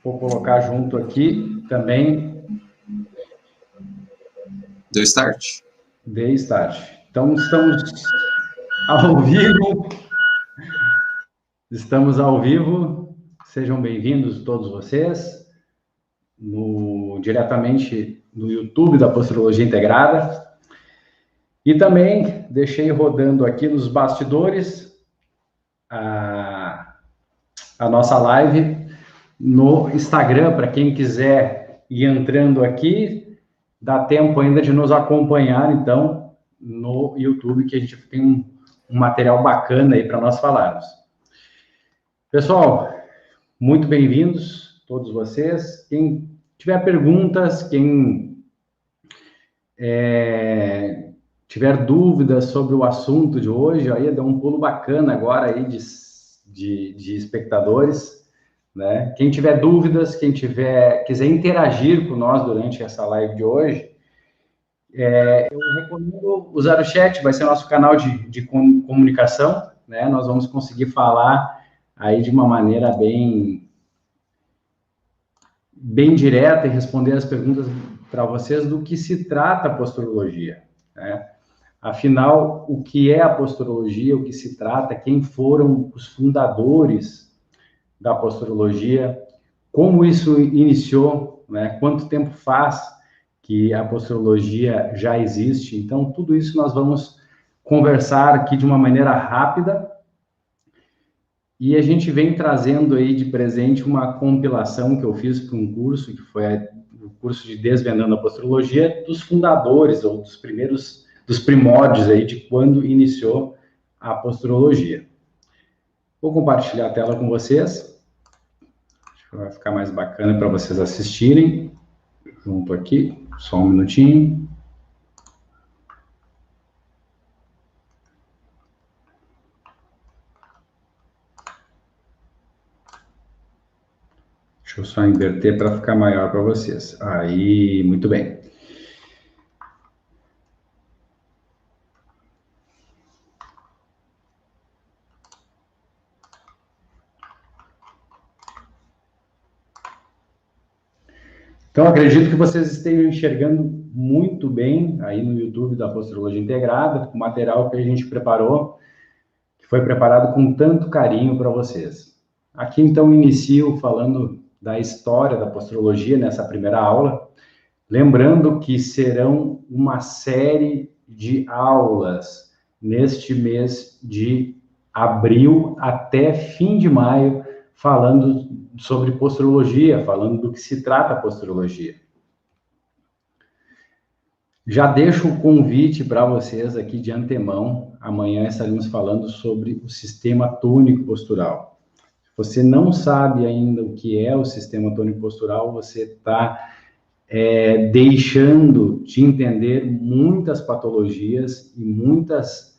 Vou colocar junto aqui também. Deu start. Dei start. Então, estamos ao vivo. Estamos ao vivo. Sejam bem-vindos todos vocês. Diretamente no YouTube da Posturologia Integrada. E também deixei rodando aqui nos bastidores a nossa live no Instagram, para quem quiser ir entrando aqui, dá tempo ainda de nos acompanhar, então, no YouTube, que a gente tem um material bacana aí para nós falarmos. Pessoal, muito bem-vindos, todos vocês. Quem tiver perguntas, quem tiver dúvidas sobre o assunto de hoje, aí dá um pulo bacana agora aí de espectadores, né? Quem tiver dúvidas, quem quiser interagir com nós durante essa live de hoje, eu recomendo usar o chat, vai ser nosso canal de comunicação, né? Nós vamos conseguir falar aí de uma maneira bem direta e responder as perguntas para vocês do que se trata a posturologia, né? Afinal, o que é a posturologia, o que se trata, quem foram os fundadores da posturologia, como isso iniciou, né? Quanto tempo faz que a posturologia já existe. Então, tudo isso nós vamos conversar aqui de uma maneira rápida. E a gente vem trazendo aí de presente uma compilação que eu fiz para um curso, que foi o curso de Desvendando a Posturologia, dos fundadores, ou dos primórdios aí de quando iniciou a posturologia. Vou compartilhar a tela com vocês. Acho que vai ficar mais bacana para vocês assistirem. Junto aqui, só um minutinho. Deixa eu só inverter para ficar maior para vocês. Aí, muito bem. Então, acredito que vocês estejam enxergando muito bem aí no YouTube da Posturologia Integrada, o material que a gente preparou, que foi preparado com tanto carinho para vocês. Aqui, então, inicio falando da história da posturologia nessa primeira aula, lembrando que serão uma série de aulas neste mês de abril até fim de maio, falando sobre posturologia, falando do que se trata a posturologia. Já deixo o convite para vocês aqui de antemão. Amanhã estaremos falando sobre o sistema tônico postural. Se você não sabe ainda o que é o sistema tônico postural, você está deixando de entender muitas patologias e muitos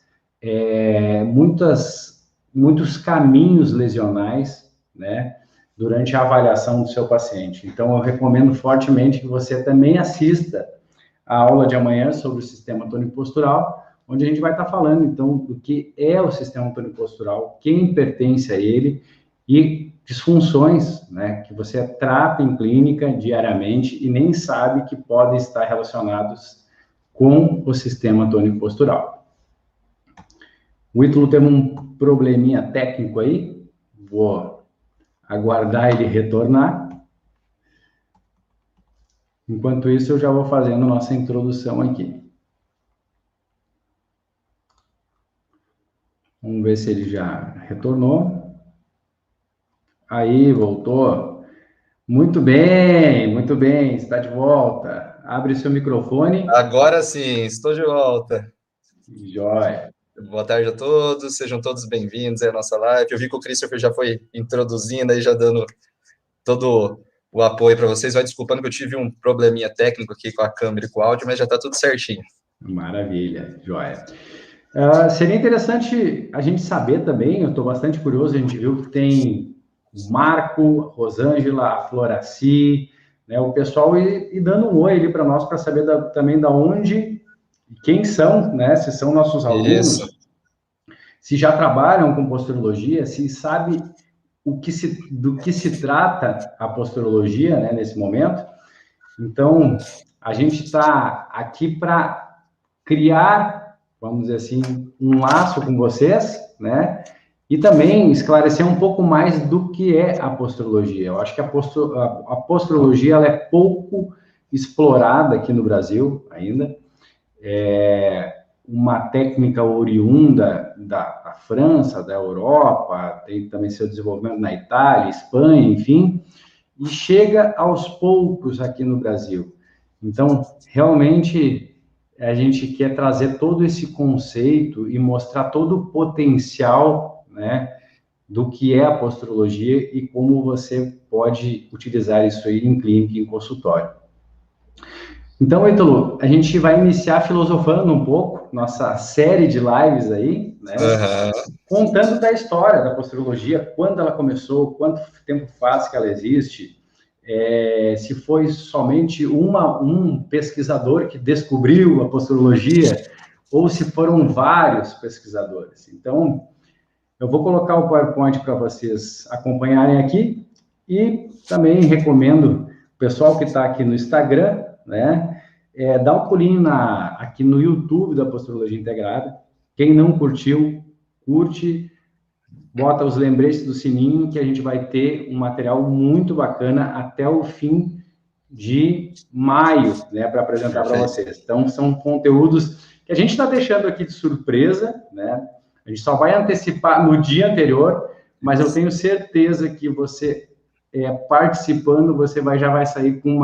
caminhos lesionais, né, durante a avaliação do seu paciente. Então, eu recomendo fortemente que você também assista a aula de amanhã sobre o sistema tônico postural, onde a gente vai estar falando, então, do que é o sistema tônico postural, quem pertence a ele e disfunções, né, que você trata em clínica diariamente e nem sabe que podem estar relacionados com o sistema tônico postural. O Ítalo teve um probleminha técnico aí, vou aguardar ele retornar. Enquanto isso, eu já vou fazendo nossa introdução aqui. Vamos ver se ele já retornou. Aí, voltou. Muito bem, está de volta. Abre seu microfone. Agora sim, estou de volta. Jóia. Boa tarde a todos, sejam todos bem-vindos à nossa live. Eu vi que o Christopher já foi introduzindo aí, já dando todo o apoio para vocês. Vai desculpando que eu tive um probleminha técnico aqui com a câmera e com o áudio, mas já está tudo certinho. Maravilha, jóia. Seria interessante a gente saber também, eu estou bastante curioso, a gente viu que tem o Marco, a Rosângela, a Floraci, né, o pessoal e dando um oi ali para nós, para saber também da onde, quem são, né, se são nossos alunos, se já trabalham com posturologia, se sabe do que se trata a posturologia, né, nesse momento. Então, a gente está aqui para criar, vamos dizer assim, um laço com vocês, né? E também esclarecer um pouco mais do que é a posturologia. Eu acho que a posturologia ela é pouco explorada aqui no Brasil ainda. É uma técnica oriunda da França, da Europa, tem também seu desenvolvimento na Itália, Espanha, enfim, e chega aos poucos aqui no Brasil. Então, realmente, a gente quer trazer todo esse conceito e mostrar todo o potencial, né, do que é a posturologia e como você pode utilizar isso aí em clínica, em consultório. Então, Ítalo, a gente vai iniciar filosofando um pouco nossa série de lives aí, né? Contando da história da posturologia, quando ela começou, quanto tempo faz que ela existe, se foi somente um pesquisador que descobriu a posturologia, ou se foram vários pesquisadores. Então, eu vou colocar o PowerPoint para vocês acompanharem aqui, e também recomendo o pessoal que está aqui no Instagram, né, dá um pulinho aqui no YouTube da Posturologia Integrada. Quem não curtiu, curte, bota os lembretes do sininho, que a gente vai ter um material muito bacana até o fim de maio, né, para apresentar para vocês. Então, são conteúdos que a gente está deixando aqui de surpresa, né? A gente só vai antecipar no dia anterior, mas eu tenho certeza que você, participando, você já vai sair com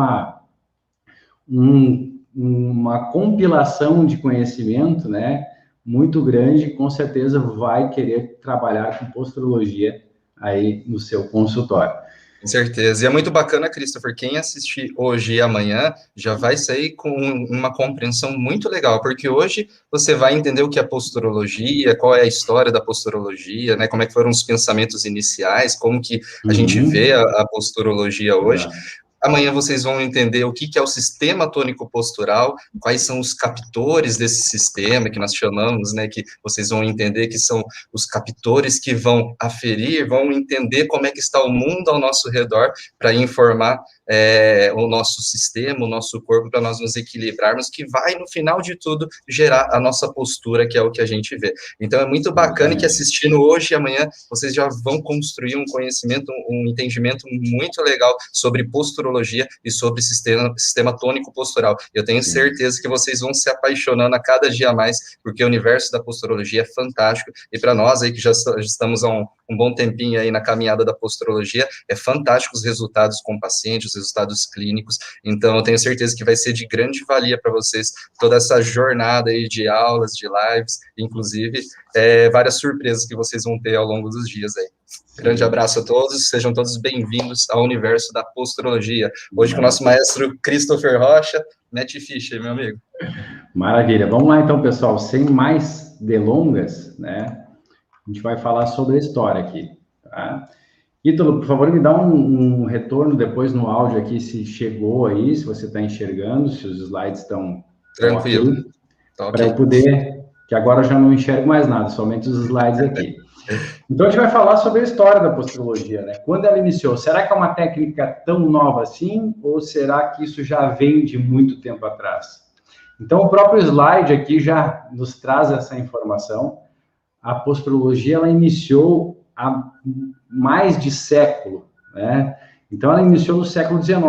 uma compilação de conhecimento, né, muito grande, com certeza vai querer trabalhar com posturologia aí no seu consultório. Com certeza. E é muito bacana, Christopher, quem assistir hoje e amanhã já vai sair com uma compreensão muito legal, porque hoje você vai entender o que é posturologia, qual é a história da posturologia, né, como é que foram os pensamentos iniciais, como que a gente vê a posturologia hoje. Amanhã vocês vão entender o que é o sistema tônico postural, quais são os captores desse sistema que nós chamamos, né, que vocês vão entender que são os captores que vão aferir, vão entender como é que está o mundo ao nosso redor para informar o nosso sistema, o nosso corpo, para nós nos equilibrarmos, que vai, no final de tudo, gerar a nossa postura, que é o que a gente vê. Então, é muito bacana que assistindo hoje e amanhã, vocês já vão construir um conhecimento, um entendimento muito legal sobre posturologia e sobre sistema tônico postural. Eu tenho certeza que vocês vão se apaixonando a cada dia mais, porque o universo da posturologia é fantástico, e para nós aí que já estamos há um bom tempinho aí na caminhada da posturologia, é fantástico os resultados com pacientes, os resultados clínicos, então eu tenho certeza que vai ser de grande valia para vocês toda essa jornada aí de aulas, de lives, inclusive várias surpresas que vocês vão ter ao longo dos dias aí. Grande abraço a todos, sejam todos bem-vindos ao universo da posturologia. Hoje com o nosso maestro Christopher Rocha, mete ficha, meu amigo. Maravilha, vamos lá então, pessoal, sem mais delongas, né, a gente vai falar sobre a história aqui, tá? Ítalo, por favor, me dá um retorno depois no áudio aqui, se chegou aí, se você está enxergando, se os slides estão tranquilo, okay, para eu poder, que agora eu já não enxergo mais nada, somente os slides aqui. Então, a gente vai falar sobre a história da posturologia, né? Quando ela iniciou, será que é uma técnica tão nova assim, ou será que isso já vem de muito tempo atrás? Então, o próprio slide aqui já nos traz essa informação. A posturologia, ela iniciou há mais de século, né? Então, ela iniciou no século XIX,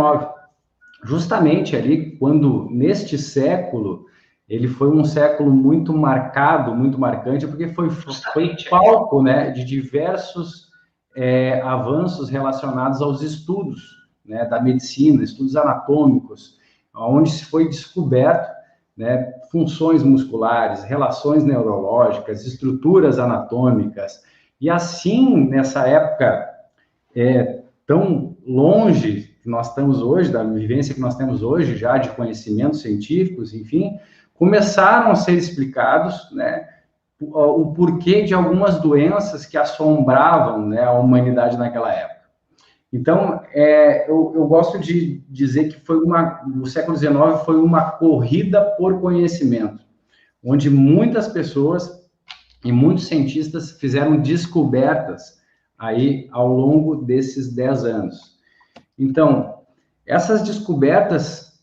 justamente ali, quando, neste século, ele foi um século muito marcado, muito marcante, porque foi palco, né, de diversos avanços relacionados aos estudos, né, da medicina, estudos anatômicos, onde se foi descoberto, né, funções musculares, relações neurológicas, estruturas anatômicas, e assim, nessa época tão longe que nós estamos hoje, da vivência que nós temos hoje, já de conhecimentos científicos, enfim, começaram a ser explicados, né, o porquê de algumas doenças que assombravam, né, a humanidade naquela época. Então, eu gosto de dizer que o século XIX foi uma corrida por conhecimento, onde muitas pessoas e muitos cientistas fizeram descobertas aí ao longo desses 10 anos. Então, essas descobertas,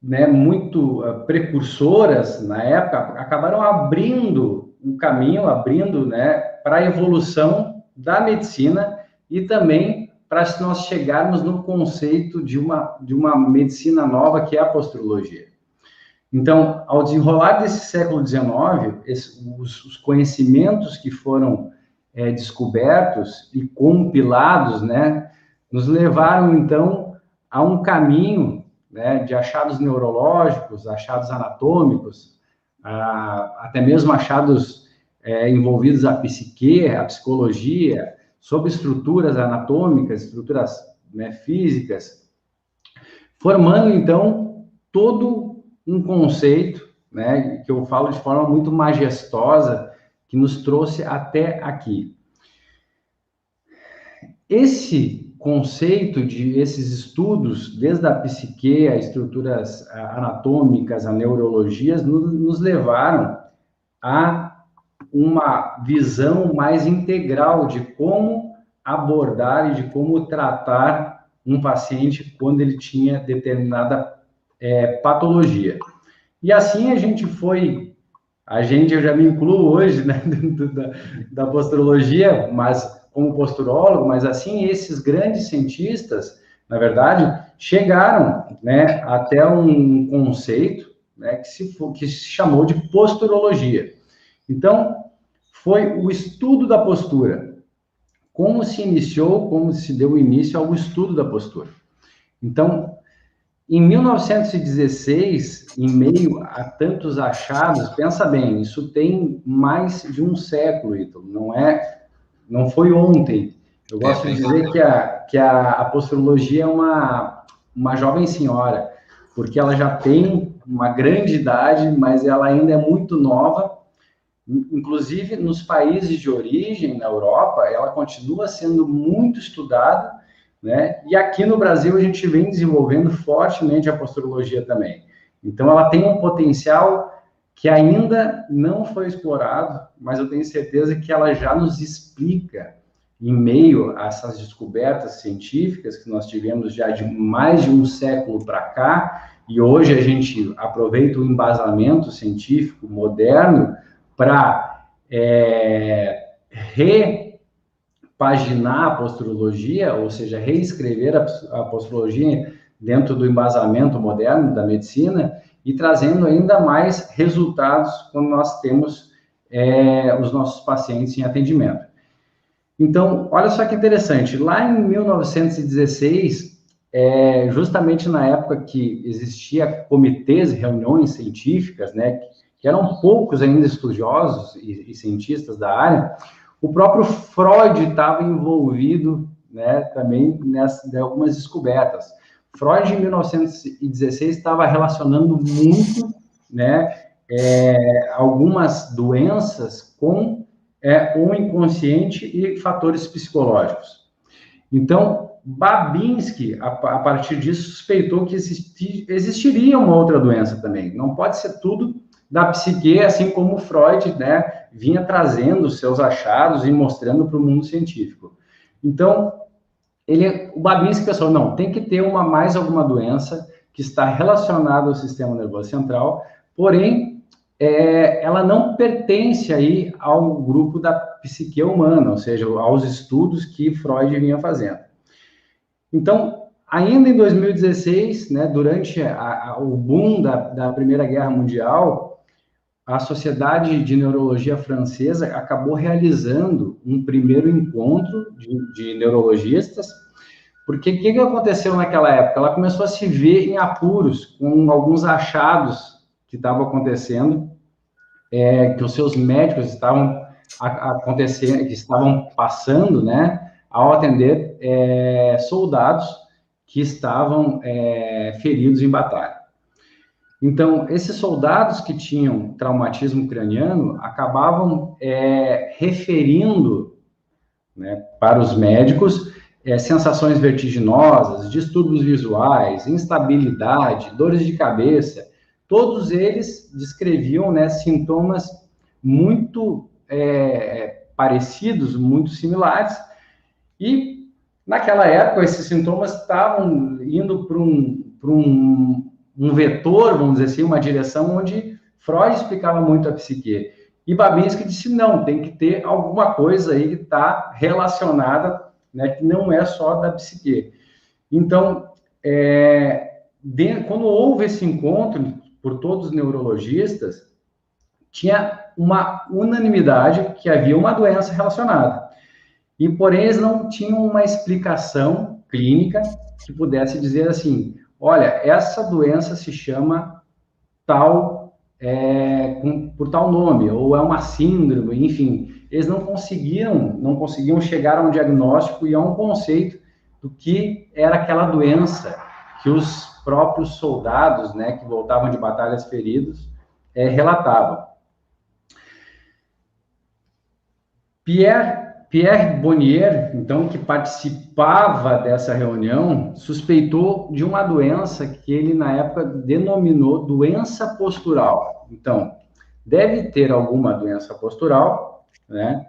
né, muito precursoras na época, acabaram abrindo um caminho, abrindo, né, para a evolução da medicina e também para nós chegarmos no conceito de uma medicina nova, que é a posturologia. Então, ao desenrolar desse século XIX, os conhecimentos que foram descobertos e compilados, né, nos levaram, então, a um caminho, né, de achados neurológicos, achados anatômicos, até mesmo achados envolvidos à psique, à psicologia, sobre estruturas anatômicas, estruturas, né, físicas, formando, então, todo um conceito, né, que eu falo de forma muito majestosa, que nos trouxe até aqui. Esse conceito esses estudos, desde a psique, a estruturas anatômicas, a neurologias, nos levaram a uma visão mais integral de como abordar e de como tratar um paciente quando ele tinha determinada patologia. E assim eu já me incluo hoje, né, dentro da posturologia, mas como posturólogo, mas assim esses grandes cientistas, na verdade, chegaram, né, até um conceito, né, que se chamou de posturologia. Então, foi o estudo da postura. Como se deu início ao estudo da postura. Então, em 1916, em meio a tantos achados, pensa bem, isso tem mais de um século, Ítalo, não foi ontem. Eu gosto de dizer que a posturologia é uma jovem senhora, porque ela já tem uma grande idade, mas ela ainda é muito nova. Inclusive, nos países de origem, na Europa, ela continua sendo muito estudada, né? E aqui no Brasil, a gente vem desenvolvendo fortemente a posturologia também. Então, ela tem um potencial que ainda não foi explorado, mas eu tenho certeza que ela já nos explica, em meio a essas descobertas científicas que nós tivemos já de mais de um século para cá, e hoje a gente aproveita o embasamento científico moderno para repaginar a posturologia, ou seja, reescrever a posturologia dentro do embasamento moderno da medicina e trazendo ainda mais resultados quando nós temos os nossos pacientes em atendimento. Então, olha só que interessante, lá em 1916, justamente na época que existia comitês, reuniões científicas, né, que eram poucos ainda estudiosos e cientistas da área, o próprio Freud estava envolvido, né, também em algumas descobertas. Freud, em 1916, estava relacionando muito, né, algumas doenças com o inconsciente e fatores psicológicos. Então, Babinski, a partir disso, suspeitou que existiria uma outra doença também. Não pode ser tudo da psique, assim como Freud, né, vinha trazendo seus achados e mostrando para o mundo científico. Então, o Babinski pensou, não, tem que ter mais alguma doença que está relacionada ao sistema nervoso central, porém, ela não pertence aí ao grupo da psique humana, ou seja, aos estudos que Freud vinha fazendo. Então, ainda em 2016, né, durante o boom da Primeira Guerra Mundial, a Sociedade de Neurologia Francesa acabou realizando um primeiro encontro de neurologistas, porque o que aconteceu naquela época? Ela começou a se ver em apuros com alguns achados que estavam acontecendo, que os seus médicos estavam acontecendo, que estavam passando, né, ao atender soldados que estavam feridos em batalha. Então, esses soldados que tinham traumatismo craniano acabavam referindo, né, para os médicos sensações vertiginosas, distúrbios visuais, instabilidade, dores de cabeça. Todos eles descreviam, né, sintomas muito parecidos, muito similares, E, naquela época, esses sintomas estavam indo para um vetor, vamos dizer assim, uma direção onde Freud explicava muito a psique. E Babinski disse, não, tem que ter alguma coisa aí que está relacionada, né, que não é só da psique. Então, quando houve esse encontro por todos os neurologistas, tinha uma unanimidade que havia uma doença relacionada. E, porém, eles não tinham uma explicação clínica que pudesse dizer assim, olha, essa doença se chama tal, por tal nome, ou é uma síndrome, enfim. Eles não conseguiam chegar a um diagnóstico e a um conceito do que era aquela doença que os próprios soldados, né, que voltavam de batalhas feridos, relatavam. Pierre Bonnier, então, que participava dessa reunião, suspeitou de uma doença que ele, na época, denominou doença postural. Então, deve ter alguma doença postural, né,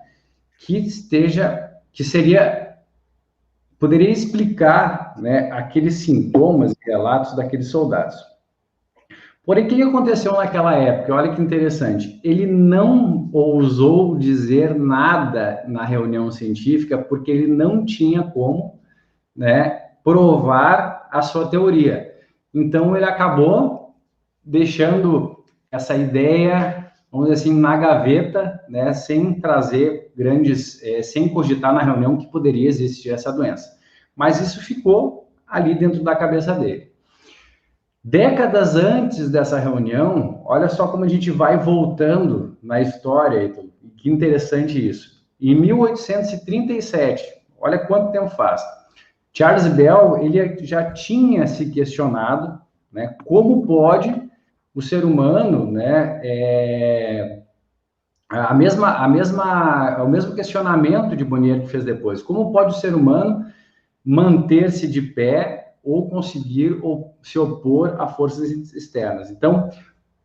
poderia explicar, né, aqueles sintomas e relatos daqueles soldados. Porém, o que aconteceu naquela época? Olha que interessante. Ele não ousou dizer nada na reunião científica porque ele não tinha como, né, provar a sua teoria. Então, ele acabou deixando essa ideia, vamos dizer assim, na gaveta, né, sem trazer sem cogitar na reunião que poderia existir essa doença. Mas isso ficou ali dentro da cabeça dele. Décadas antes dessa reunião, olha só como a gente vai voltando na história, Ítalo. Que interessante isso. Em 1837, olha quanto tempo faz, Charles Bell ele já tinha se questionado, né, como pode o ser humano, né, o mesmo questionamento de Bonnier que fez depois, como pode o ser humano manter-se de pé ou conseguir se opor a forças externas. Então,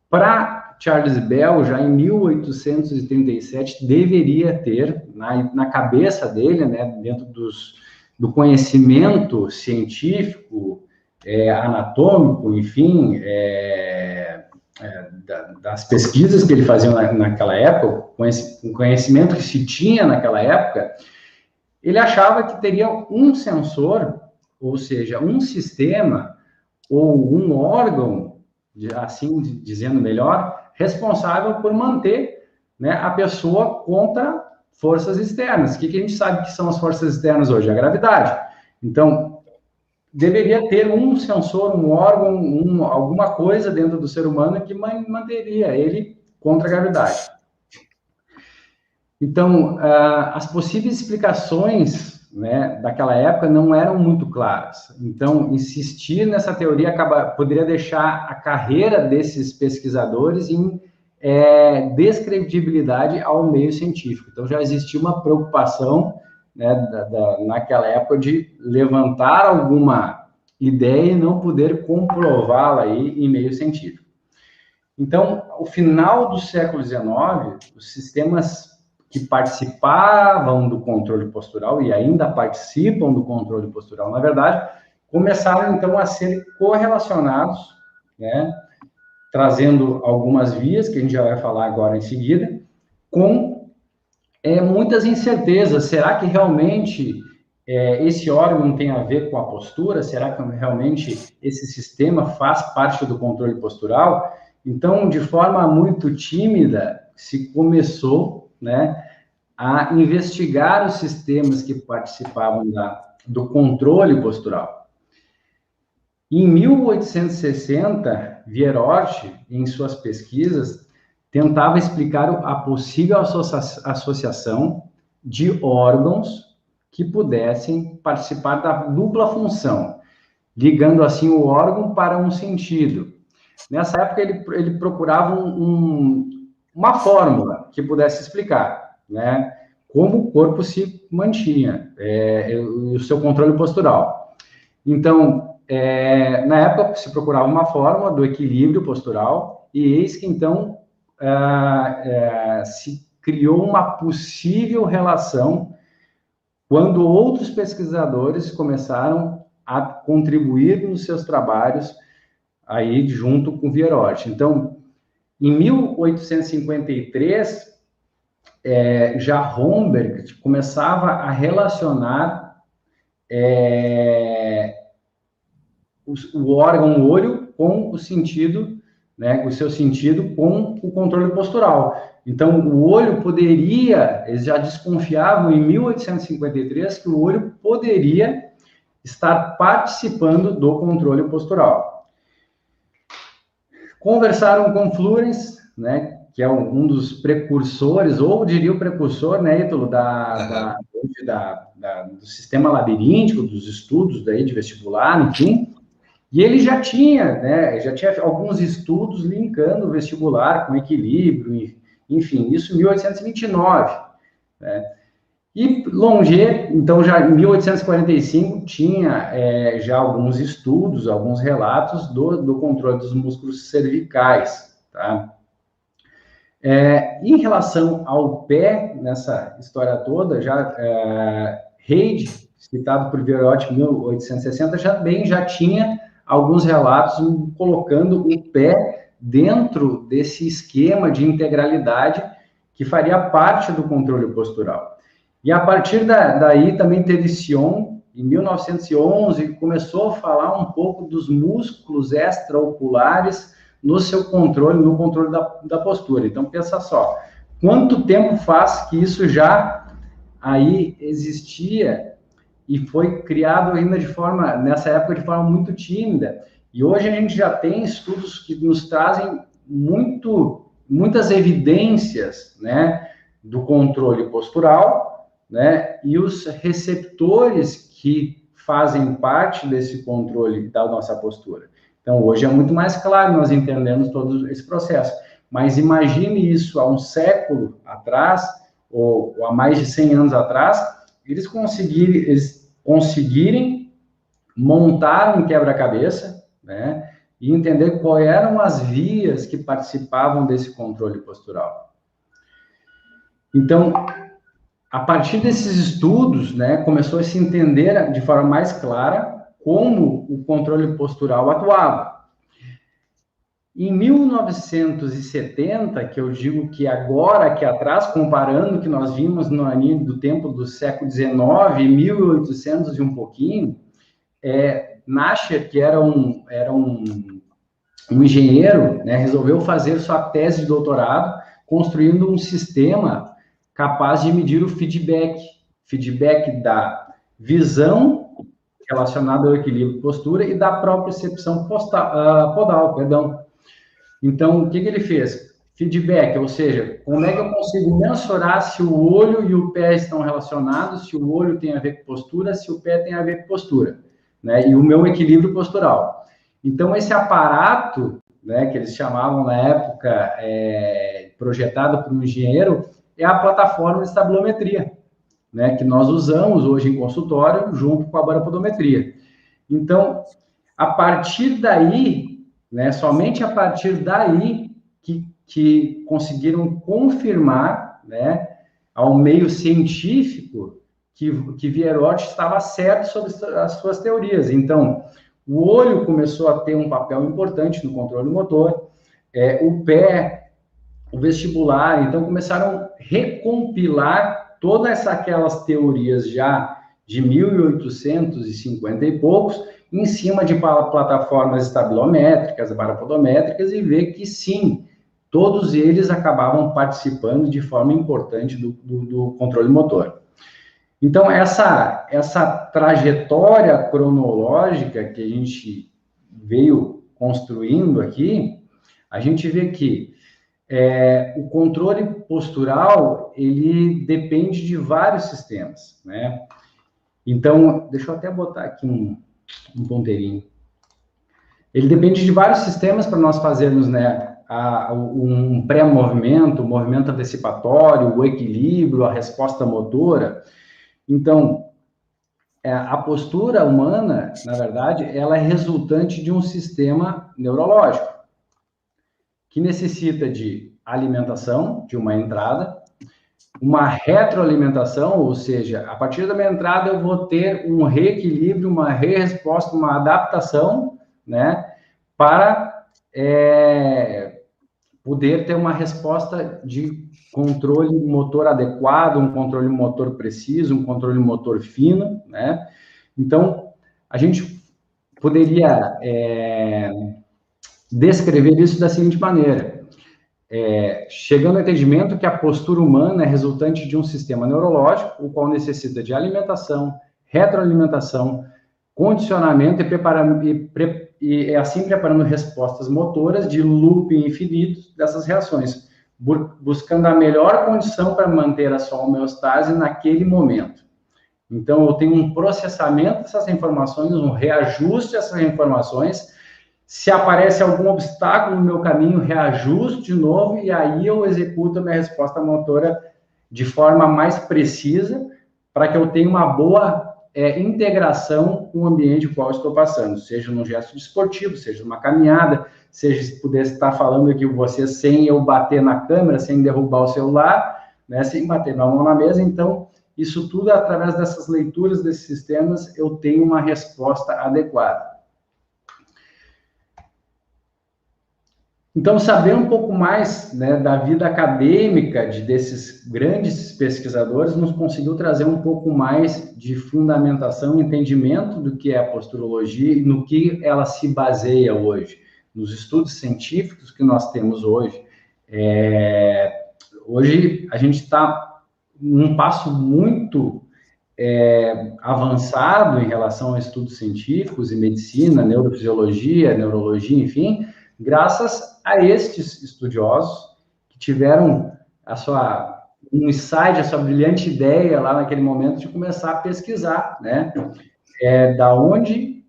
para Charles Bell, já em 1837, deveria ter, na cabeça dele, né, dentro do conhecimento científico, anatômico, enfim, das pesquisas que ele fazia naquela época, o conhecimento que se tinha naquela época, ele achava que teria um sensor, ou seja, um sistema ou um órgão, assim dizendo melhor, responsável por manter, né, a pessoa contra forças externas. O que a gente sabe que são as forças externas hoje? A gravidade. Então, deveria ter um sensor, um órgão, alguma coisa dentro do ser humano que manteria ele contra a gravidade. Então, as possíveis explicações, né, daquela época não eram muito claras. Então, insistir nessa teoria poderia deixar a carreira desses pesquisadores em descredibilidade ao meio científico. Então, já existia uma preocupação, né, naquela época de levantar alguma ideia e não poder comprová-la aí em meio científico. Então, ao final do século XIX, os sistemas que participavam do controle postural e ainda participam do controle postural, na verdade, começaram, então, a ser correlacionados, né, trazendo algumas vias, que a gente já vai falar agora em seguida, com muitas incertezas. Será que realmente esse órgão tem a ver com a postura? Será que realmente esse sistema faz parte do controle postural? Então, de forma muito tímida, se começou, né, a investigar os sistemas que participavam do controle postural. Em 1860, Vierort, em suas pesquisas, tentava explicar a possível associação de órgãos que pudessem participar da dupla função, ligando assim o órgão para um sentido. Nessa época, ele procurava uma fórmula que pudesse explicar, né, como o corpo se mantinha, o seu controle postural. Então, na época, se procurava uma fórmula do equilíbrio postural, e eis que, então, se criou uma possível relação quando outros pesquisadores começaram a contribuir nos seus trabalhos aí junto com o Vierotti. Então, em 1853, já Romberg começava a relacionar o órgão olho com o sentido, né, o seu sentido com o controle postural. Então, o olho poderia, eles já desconfiavam em 1853 que o olho poderia estar participando do controle postural. Conversaram com Floorens, né, que é um dos precursores, ou diria o precursor, né, Ítalo, do sistema labiríntico, dos estudos daí de vestibular, enfim. E ele já tinha alguns estudos linkando o vestibular com equilíbrio, enfim, isso em 1829, né? E Longet, então, já em 1845, tinha já alguns estudos, alguns relatos do controle dos músculos cervicais, tá? Em relação ao pé, nessa história toda, Reid, citado por Vierotti em 1860, já tinha alguns relatos colocando o pé dentro desse esquema de integralidade que faria parte do controle postural. E a partir daí também teve Sion, em 1911, que começou a falar um pouco dos músculos extraoculares no seu controle, no controle da postura. Então, pensa só, quanto tempo faz que isso já aí existia e foi criado ainda nessa época, de forma muito tímida. E hoje a gente já tem estudos que nos trazem muitas evidências, né, do controle postural, né, e os receptores que fazem parte desse controle da nossa postura. Então, hoje é muito mais claro, nós entendemos todo esse processo. Mas imagine isso há um século atrás, ou há mais de 100 anos atrás, eles conseguirem montar um quebra-cabeça, né, e entender quais eram as vias que participavam desse controle postural. Então, a partir desses estudos, né, começou a se entender de forma mais clara como o controle postural atuava. Em 1970, que eu digo que agora, aqui atrás, comparando o que nós vimos no anime do tempo do século XIX, 1800 e um pouquinho, Nasher, que era um engenheiro, né, resolveu fazer sua tese de doutorado construindo um sistema capaz de medir o feedback da visão relacionada ao equilíbrio de postura e da propriocepção podal, perdão. Então, o que ele fez? Feedback, ou seja, como é que eu consigo mensurar se o olho e o pé estão relacionados, se o olho tem a ver com postura, se o pé tem a ver com postura, né? E o meu equilíbrio postural. Então, esse aparato, né, que eles chamavam na época, projetado por um engenheiro, é a plataforma de estabilometria, né, que nós usamos hoje em consultório, junto com a baropodometria. Então, a partir daí, né, somente a partir daí que conseguiram confirmar, né, ao meio científico que Vierotti estava certo sobre as suas teorias. Então, o olho começou a ter um papel importante no controle motor, o pé, o vestibular, então começaram a recompilar todas aquelas teorias já de 1850 e poucos, em cima de plataformas estabilométricas, baropodométricas, e ver que sim, todos eles acabavam participando de forma importante do controle motor. Então, essa trajetória cronológica que a gente veio construindo aqui, a gente vê que o controle postural, ele depende de vários sistemas, né? Então, deixa eu até botar aqui um ponteirinho. Ele depende de vários sistemas para nós fazermos, né, um pré-movimento, o movimento antecipatório, o equilíbrio, a resposta motora. Então, a postura humana, na verdade, ela é resultante de um sistema neurológico que necessita de alimentação, de uma entrada, uma retroalimentação, ou seja, a partir da minha entrada eu vou ter um reequilíbrio, uma resposta, uma adaptação, né, para poder ter uma resposta de controle motor adequado, um controle motor preciso, um controle motor fino, né? Então, a gente poderia descrever isso da seguinte maneira: chegando ao entendimento que a postura humana é resultante de um sistema neurológico, o qual necessita de alimentação, retroalimentação, condicionamento e assim preparando respostas motoras de looping infinito dessas reações, buscando a melhor condição para manter a sua homeostase naquele momento. Então, eu tenho um processamento dessas informações, um reajuste dessas informações. Se aparece algum obstáculo no meu caminho, reajusto de novo e aí eu executo a minha resposta motora de forma mais precisa para que eu tenha uma boa integração com o ambiente no qual estou passando, seja num gesto esportivo, seja numa caminhada, seja se pudesse estar falando aqui com você sem eu bater na câmera, sem derrubar o celular, né, sem bater na mão na mesa. Então, isso tudo, através dessas leituras desses sistemas, eu tenho uma resposta adequada. Então, saber um pouco mais, né, da vida acadêmica desses grandes pesquisadores nos conseguiu trazer um pouco mais de fundamentação e entendimento do que é a posturologia e no que ela se baseia hoje, nos estudos científicos que nós temos hoje. Hoje, a gente está num passo muito avançado em relação a estudos científicos e medicina, neurofisiologia, neurologia, enfim, graças a estes estudiosos que tiveram um insight, a sua brilhante ideia lá naquele momento de começar a pesquisar, né? Da onde,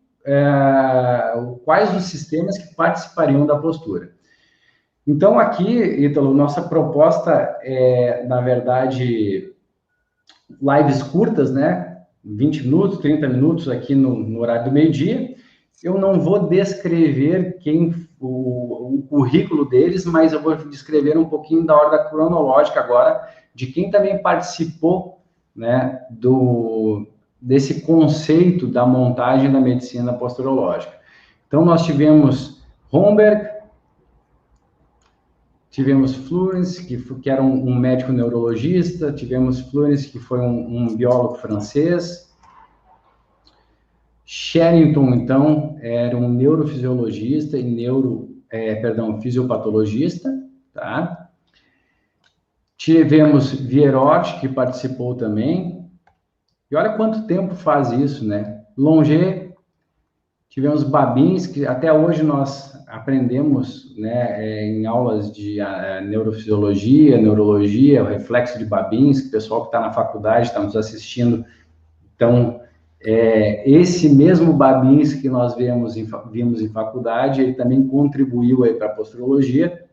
quais os sistemas que participariam da postura. Então, aqui, Ítalo, nossa proposta é, na verdade, lives curtas, né? 20 minutos, 30 minutos aqui no horário do meio-dia. Eu não vou descrever o currículo deles, mas eu vou descrever um pouquinho da ordem cronológica agora, de quem também participou, né, desse conceito da montagem da medicina posturológica. Então, nós tivemos Romberg, tivemos Florence, que era um médico neurologista, tivemos Florence, que foi um biólogo francês. Sherrington, então, era um neurofisiologista e fisiopatologista, tá? Tivemos Vierotti, que participou também. E olha quanto tempo faz isso, né? Longet, tivemos Babinski, até hoje nós aprendemos, né, em aulas de neurofisiologia, neurologia, o reflexo de Babinski, o pessoal que está na faculdade, está nos assistindo, então, esse mesmo Babinski que nós vimos em faculdade, ele também contribuiu aí para a posturologia.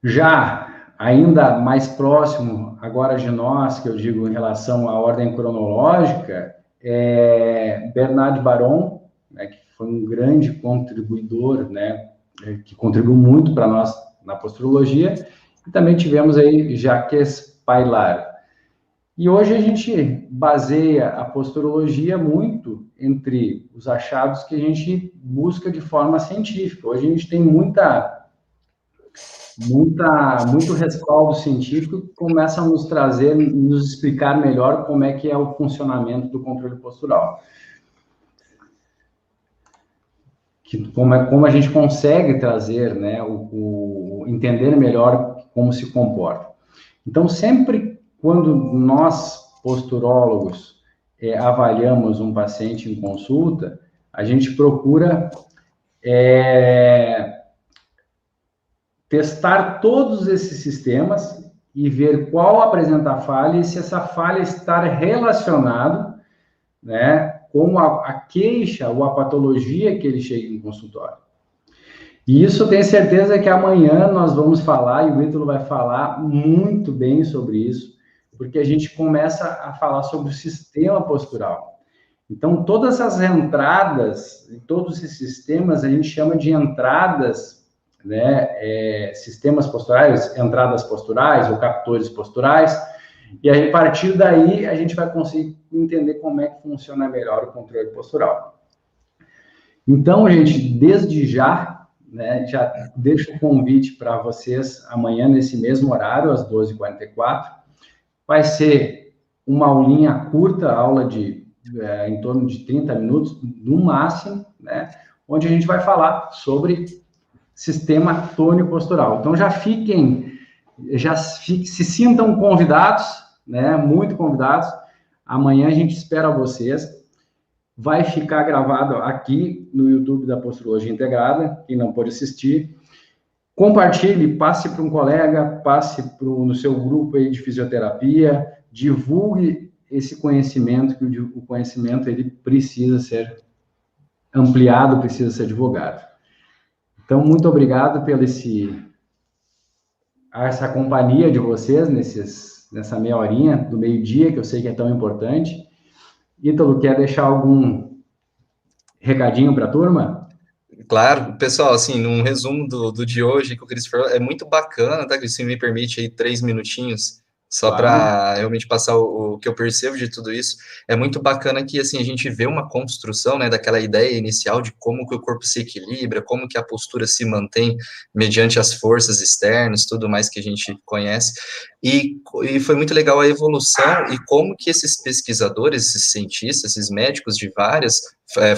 Já, ainda mais próximo agora de nós, que eu digo em relação à ordem cronológica, Bernard Baron, né, que foi um grande contribuidor, né, que contribuiu muito para nós na posturologia, e também tivemos aí Jacques Paillard. E hoje a gente baseia a posturologia muito entre os achados que a gente busca de forma científica. Hoje a gente tem muito respaldo científico que começa a nos trazer, nos explicar melhor como é que é o funcionamento do controle postural. Como a gente consegue trazer, né, entender melhor como se comporta. Então, sempre quando nós, posturólogos, avaliamos um paciente em consulta, a gente procura testar todos esses sistemas e ver qual apresenta a falha e se essa falha está relacionada, né, com a queixa ou a patologia que ele chega em consultório. E isso eu tenho certeza que amanhã nós vamos falar, e o Ítalo vai falar muito bem sobre isso, porque a gente começa a falar sobre o sistema postural. Então, todas essas entradas, todos esses sistemas, a gente chama de entradas, né, sistemas posturais, entradas posturais ou captores posturais, e aí, a partir daí, a gente vai conseguir entender como é que funciona melhor o controle postural. Então, gente, desde já, né, já deixo o convite para vocês amanhã, nesse mesmo horário, às 12h44. Vai ser uma aulinha curta, aula de em torno de 30 minutos, no máximo, né, onde a gente vai falar sobre sistema tônico postural. Então, se sintam convidados, né, muito convidados. Amanhã a gente espera vocês. Vai ficar gravado aqui no YouTube da Posturologia Integrada, quem não pode assistir. Compartilhe, passe para um colega, passe no seu grupo aí de fisioterapia, divulgue esse conhecimento, que o conhecimento ele precisa ser ampliado, precisa ser divulgado. Então, muito obrigado pela essa companhia de vocês nessa meia horinha do meio-dia, que eu sei que é tão importante. Ítalo, quer deixar algum recadinho para a turma? Claro, pessoal, assim, num resumo do de hoje que o Cris falou, é muito bacana, tá, Cris? Se me permite aí 3 minutinhos, só Claro. para realmente passar o que eu percebo de tudo isso. É muito bacana que, assim, a gente vê uma construção, né, daquela ideia inicial de como que o corpo se equilibra, como que a postura se mantém mediante as forças externas, tudo mais que a gente conhece. E foi muito legal a evolução e como que esses pesquisadores, esses cientistas, esses médicos de várias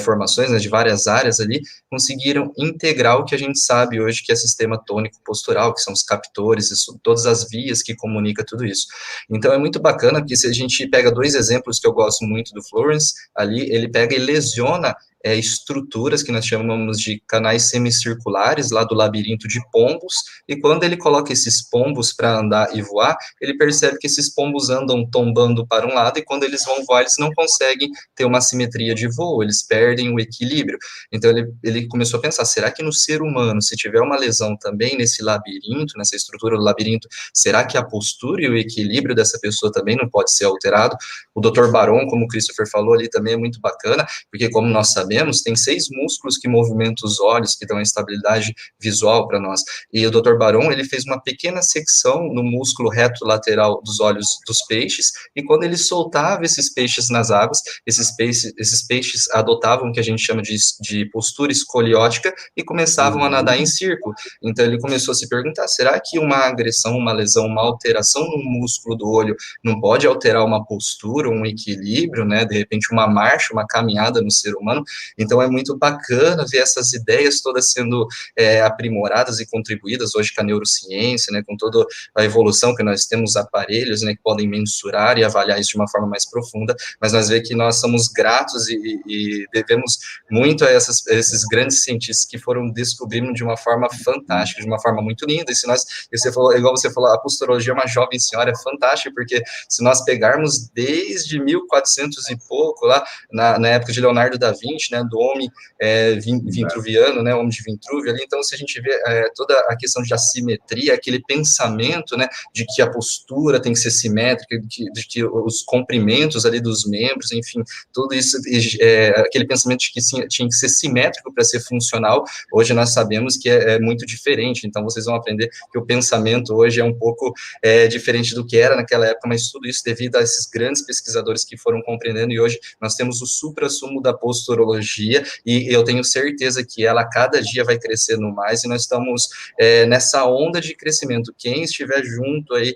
formações, né, de várias áreas ali, conseguiram integrar o que a gente sabe hoje que é sistema tônico postural, que são os captores, todas as vias que comunicam tudo isso. Então, é muito bacana, porque se a gente pega 2 exemplos que eu gosto muito do Florence, ali, ele pega e lesiona estruturas que nós chamamos de canais semicirculares, lá do labirinto de pombos, e quando ele coloca esses pombos para andar e voar, ele percebe que esses pombos andam tombando para um lado, e quando eles vão voar, eles não conseguem ter uma simetria de voo, eles perdem o equilíbrio. Então, ele começou a pensar, será que no ser humano, se tiver uma lesão também nesse labirinto, nessa estrutura do labirinto, será que a postura e o equilíbrio dessa pessoa também não pode ser alterado? O Dr. Baron, como o Christopher falou ali, também é muito bacana, porque como nós sabemos, tem 6 músculos que movimentam os olhos, que dão a estabilidade visual para nós. E o Dr. Baron, ele fez uma pequena secção no músculo reto lateral dos olhos dos peixes, e quando ele soltava esses peixes nas águas, esses peixes adotavam o que a gente chama de postura escoliótica e começavam a nadar em círculo. Então, ele começou a se perguntar, será que uma agressão, uma lesão, uma alteração no músculo do olho não pode alterar uma postura, um equilíbrio, né? De repente, uma marcha, uma caminhada no ser humano? Então, é muito bacana ver essas ideias todas sendo aprimoradas e contribuídas hoje com a neurociência, né, com toda a evolução que nós temos aparelhos, né, que podem mensurar e avaliar isso de uma forma mais profunda, mas nós vemos que nós somos gratos e devemos muito a esses grandes cientistas que foram descobrindo de uma forma fantástica, de uma forma muito linda, e se nós, igual você falou, a posturologia é uma jovem senhora, é fantástica, porque se nós pegarmos desde 1400 e pouco, lá, na época de Leonardo da Vinci, né, do homem vitruviano, né, homem de Vitrúvio ali, então se a gente vê toda a questão de assimetria, aquele pensamento, né, de que a postura tem que ser simétrica, de que os comprimentos ali dos membros, enfim, tudo isso, aquele pensamento de que tinha que ser simétrico para ser funcional, hoje nós sabemos que é muito diferente, então vocês vão aprender que o pensamento hoje é um pouco diferente do que era naquela época, mas tudo isso devido a esses grandes pesquisadores que foram compreendendo, e hoje nós temos o suprassumo da posturologia, e eu tenho certeza que ela cada dia vai crescendo mais, e nós estamos nessa onda de crescimento. Quem estiver junto aí,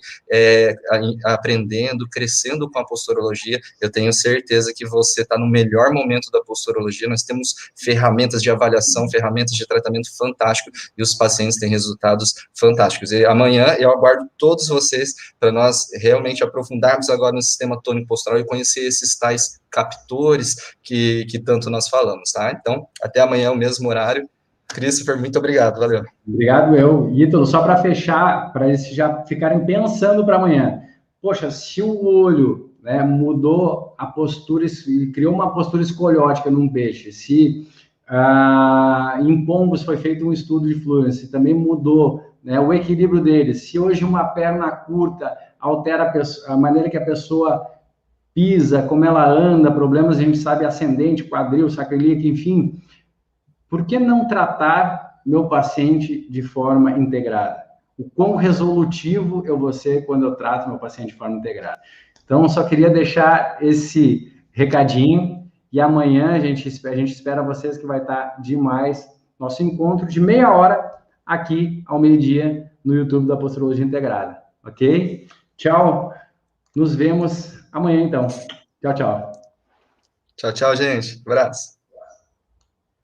aprendendo, crescendo com a posturologia, eu tenho certeza que você está no melhor momento da posturologia. Nós temos ferramentas de avaliação, ferramentas de tratamento fantástico, e os pacientes têm resultados fantásticos. E amanhã eu aguardo todos vocês para nós realmente aprofundarmos agora no sistema tônico postural e conhecer esses tais captores que tanto nós falamos, tá? Então, até amanhã, o mesmo horário. Christopher, muito obrigado, valeu. Obrigado, Ítalo. Só para fechar, para eles já ficarem pensando para amanhã. Poxa, se o olho, né, mudou a postura, criou uma postura escoliótica num peixe, se em pombos foi feito um estudo de fluência, também mudou, né, o equilíbrio deles, se hoje uma perna curta altera a maneira que a pessoa pisa, como ela anda, problemas, a gente sabe, ascendente, quadril, sacroiliaco, enfim, por que não tratar meu paciente de forma integrada? O quão resolutivo eu vou ser quando eu trato meu paciente de forma integrada? Então, só queria deixar esse recadinho e amanhã a gente espera vocês que vai estar demais nosso encontro de meia hora aqui ao meio-dia no YouTube da Posturologia Integrada, ok? Tchau, nos vemos amanhã então. Tchau, tchau. Tchau, tchau, gente. Abraço.